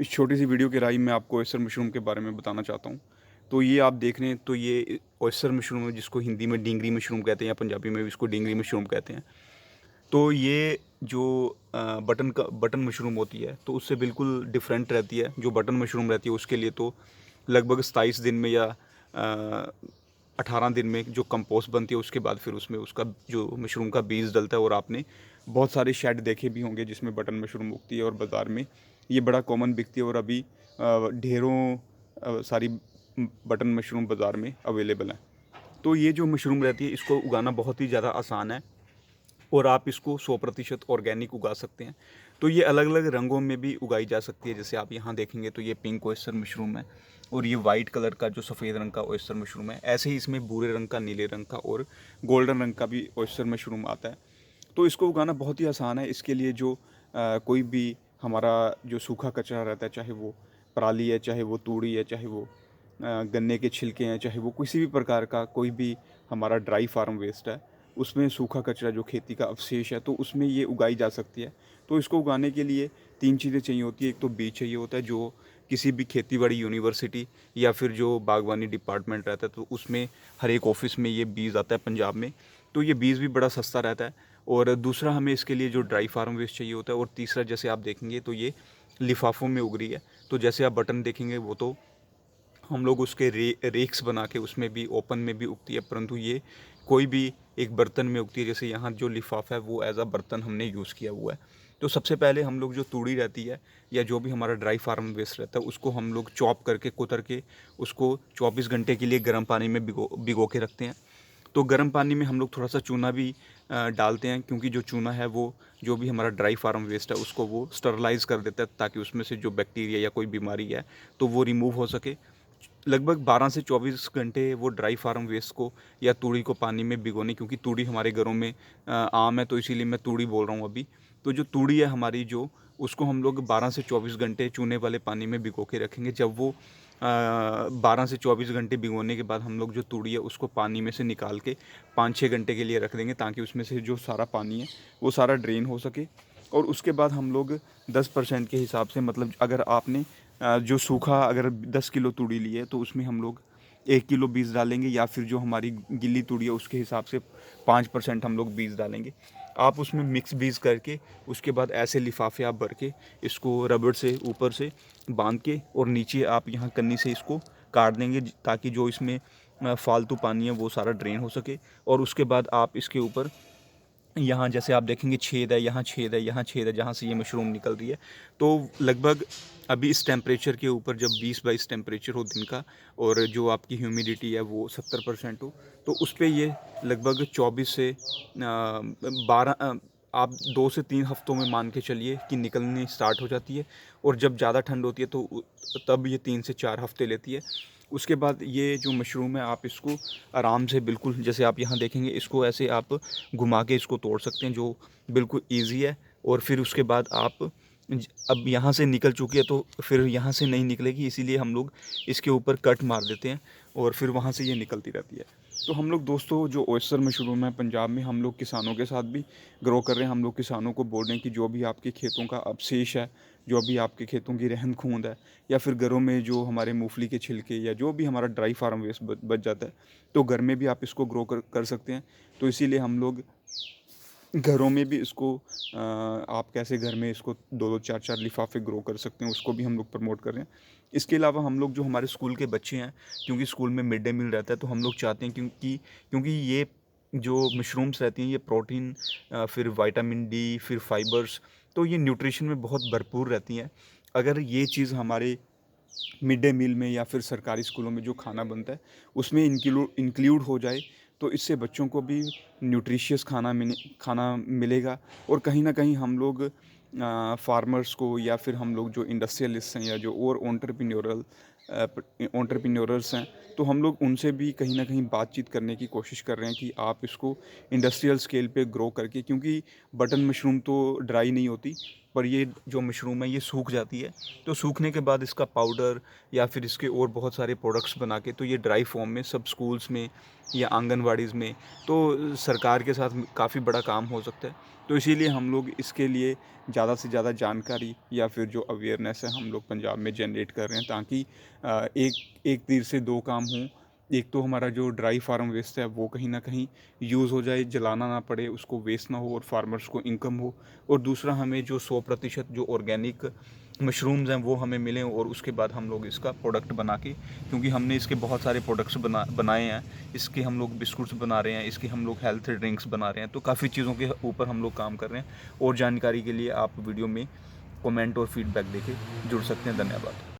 इस छोटी सी वीडियो के राही मैं आपको ऑयस्टर मशरूम के बारे में बताना चाहता हूँ। तो ये आप देख रहे हैं, तो ये ऑयस्टर मशरूम है, जिसको हिंदी में डींगरी मशरूम कहते हैं या पंजाबी में भी इसको डींगरी मशरूम कहते हैं। तो ये जो बटन मशरूम होती है, तो उससे बिल्कुल डिफरेंट रहती है। जो बटन मशरूम रहती है उसके लिए तो लगभग 27 दिन में या 18 दिन में जो कंपोस्ट बनती है, उसके बाद फिर उसमें उसका जो मशरूम का बीज डलता है। और आपने बहुत सारे शेड देखे भी होंगे जिसमें बटन मशरूम उगती है, और बाज़ार में ये बड़ा कॉमन बिकती है। और अभी ढेरों सारी बटन मशरूम बाज़ार में अवेलेबल हैं। तो ये जो मशरूम रहती है, इसको उगाना बहुत ही ज़्यादा आसान है, और आप इसको 100% ऑर्गेनिक उगा सकते हैं। तो ये अलग अलग रंगों में भी उगाई जा सकती है। जैसे आप यहाँ देखेंगे तो ये पिंक ऑयस्टर मशरूम है, और ये वाइट कलर का जो सफ़ेद रंग का ऑयस्टर मशरूम है। ऐसे ही इसमें भूरे रंग का, नीले रंग का और गोल्डन रंग का भी ऑयस्टर मशरूम आता है। तो इसको उगाना बहुत ही आसान है। इसके लिए जो कोई भी हमारा जो सूखा कचरा रहता है, चाहे वो पराली है, चाहे वो तूड़ी है, चाहे वो गन्ने के छिलके हैं, चाहे वो किसी भी प्रकार का कोई भी हमारा ड्राई फार्म वेस्ट है, उसमें सूखा कचरा जो खेती का अवशेष है, तो उसमें ये उगाई जा सकती है। तो इसको उगाने के लिए 3 चीज़ें चाहिए होती है। एक तो बीज चाहिए होता है, जो किसी भी खेतीबाड़ी यूनिवर्सिटी या फिर जो बागवानी डिपार्टमेंट रहता है, तो उसमें हर एक ऑफिस में ये बीज आता है पंजाब में। तो ये बीज भी बड़ा सस्ता रहता है। और दूसरा, हमें इसके लिए जो ड्राई फार्म वेस्ट चाहिए होता है। और तीसरा, जैसे आप देखेंगे तो ये लिफाफों में उग रही है। तो जैसे आप बटन देखेंगे, वो तो हम लोग उसके रेक्स बना के उसमें भी ओपन में भी उगती है, परंतु ये कोई भी एक बर्तन में उगती है। जैसे यहाँ जो लिफाफा है वो एज अ बर्तन हमने यूज़ किया हुआ है। तो सबसे पहले हम लोग जो तूड़ी रहती है या जो भी हमारा ड्राई फार्म वेस्ट रहता है, उसको हम लोग चॉप करके, कुतर के उसको 24 घंटे के लिए गर्म पानी में भिगो भिगो के रखते हैं। तो गर्म पानी में हम लोग थोड़ा सा चूना भी डालते हैं, क्योंकि जो चूना है वो जो भी हमारा ड्राई फार्म वेस्ट है उसको वो स्टरलाइज़ कर देता है, ताकि उसमें से जो बैक्टीरिया या कोई बीमारी है तो वो रिमूव हो सके। लगभग 12 से 24 घंटे वो ड्राई फार्म वेस्ट को या तूड़ी को पानी में भिगोने, क्योंकि तूड़ी हमारे घरों में आम है, तो इसीलिए मैं तूड़ी बोल रहा हूँ अभी। तो जो तूड़ी है हमारी, जो उसको हम लोग 12 से 24 घंटे चूने वाले पानी में भिगो के रखेंगे। जब वो 12 से 24 घंटे भिगोने के बाद हम लोग जो तूड़ी है उसको पानी में से निकाल के 5-6 घंटे के लिए रख देंगे, ताकि उसमें से जो सारा पानी है वो सारा ड्रेन हो सके। और उसके बाद हम लोग 10% के हिसाब से, मतलब अगर आपने जो सूखा अगर 10 किलो तूड़ी ली है, तो उसमें हम लोग 1 किलो बीज डालेंगे, या फिर जो हमारी गिल्ली तूड़ी है उसके हिसाब से 5% हम लोग बीज डालेंगे। आप उसमें मिक्स बीज करके उसके बाद ऐसे लिफाफे आप भर के इसको रबड़ से ऊपर से बांध के, और नीचे आप यहाँ कन्नी से इसको काट देंगे, ताकि जो इसमें फालतू पानी है वो सारा ड्रेन हो सके। और उसके बाद आप इसके ऊपर, यहाँ जैसे आप देखेंगे छेद है, यहाँ छेद है, यहाँ छेद है, जहाँ से ये मशरूम निकल रही है। तो लगभग अभी इस टेम्परेचर के ऊपर, जब 20-22 टेम्परेचर हो दिन का, और जो आपकी ह्यूमिडिटी है वो 70% हो, तो उस पे ये लगभग 24 से 12, आप 2 से 3 हफ्तों में मान के चलिए कि निकलनी स्टार्ट हो जाती है। और जब ज़्यादा ठंड होती है तो तब ये 3 से 4 हफ्ते लेती है। उसके बाद ये जो मशरूम है, आप इसको आराम से, बिल्कुल जैसे आप यहाँ देखेंगे, इसको ऐसे आप घुमा के इसको तोड़ सकते हैं, जो बिल्कुल ईजी है। और फिर उसके बाद आप अब यहाँ से निकल चुकी है, तो फिर यहाँ से नहीं निकलेगी, इसीलिए हम लोग इसके ऊपर कट मार देते हैं, और फिर वहाँ से ये निकलती रहती है। तो हम लोग दोस्तों, जो ऑयस्टर मशरूम है पंजाब में, हम लोग किसानों के साथ भी ग्रो कर रहे हैं। हम लोग किसानों को बोल रहे हैं कि जो भी आपके खेतों का अवशेष है, जो भी आपके खेतों की रहंद खूंद है, या फिर घरों में जो हमारे मूंगफली के छिलके या जो भी हमारा ड्राई फार्म वेस्ट बच जाता है, तो घर में भी आप इसको ग्रो कर सकते हैं। तो इसीलिए हम लोग घरों में भी इसको आप कैसे घर में इसको 2-2 4-4 लिफाफे ग्रो कर सकते हैं, उसको भी हम लोग प्रमोट कर रहे हैं। इसके अलावा हम लोग, जो हमारे स्कूल के बच्चे हैं, क्योंकि स्कूल में मिड डे मील रहता है, तो हम लोग चाहते हैं, क्योंकि ये जो मशरूम्स रहती हैं, ये प्रोटीन, फिर विटामिन डी, फिर फाइबर्स, तो ये न्यूट्रिशन में बहुत भरपूर रहती हैं। अगर ये चीज़ हमारे मिड डे मील में या फिर सरकारी स्कूलों में जो खाना बनता है उसमें इंक्लूड हो जाए, तो इससे बच्चों को भी न्यूट्रिशियस खाना मिलेगा। और कहीं ना कहीं हम लोग फार्मर्स को, या फिर हम लोग जो इंडस्ट्रियलिस्ट हैं या जो और ओंटरप्रेन्योरल एंटरप्रेन्योर्स हैं, तो हम लोग उनसे भी कहीं न कहीं बातचीत करने की कोशिश कर रहे हैं कि आप इसको इंडस्ट्रियल स्केल पे ग्रो करके, क्योंकि बटन मशरूम तो ड्राई नहीं होती, पर ये जो मशरूम है ये सूख जाती है। तो सूखने के बाद इसका पाउडर या फिर इसके और बहुत सारे प्रोडक्ट्स बना के तो ये ड्राई फॉर्म में सब स्कूल्स में या आंगनवाड़ीज़ में, तो सरकार के साथ काफ़ी बड़ा काम हो सकता है। तो इसीलिए हम लोग इसके लिए ज़्यादा से ज़्यादा जानकारी या फिर जो अवेयरनेस है हम लोग पंजाब में जनरेट कर रहे हैं, ताकि एक एक तीर से दो काम हों। एक तो हमारा जो ड्राई फार्म वेस्ट है वो कहीं न कहीं यूज़ हो जाए, जलाना ना पड़े, उसको वेस्ट ना हो और फार्मर्स को इनकम हो। और दूसरा, हमें जो 100% जो ऑर्गेनिक मशरूम्स हैं वो हमें मिलें, और उसके बाद हम लोग इसका प्रोडक्ट बना के, क्योंकि हमने इसके बहुत सारे प्रोडक्ट्स बनाए हैं, इसके हम लोग बिस्कुट्स बना रहे हैं, इसके हम लोग हेल्थ ड्रिंक्स बना रहे हैं, तो काफ़ी चीज़ों के ऊपर हम लोग काम कर रहे हैं। और जानकारी के लिए आप वीडियो में कमेंट और फीडबैक देके जुड़ सकते हैं। धन्यवाद।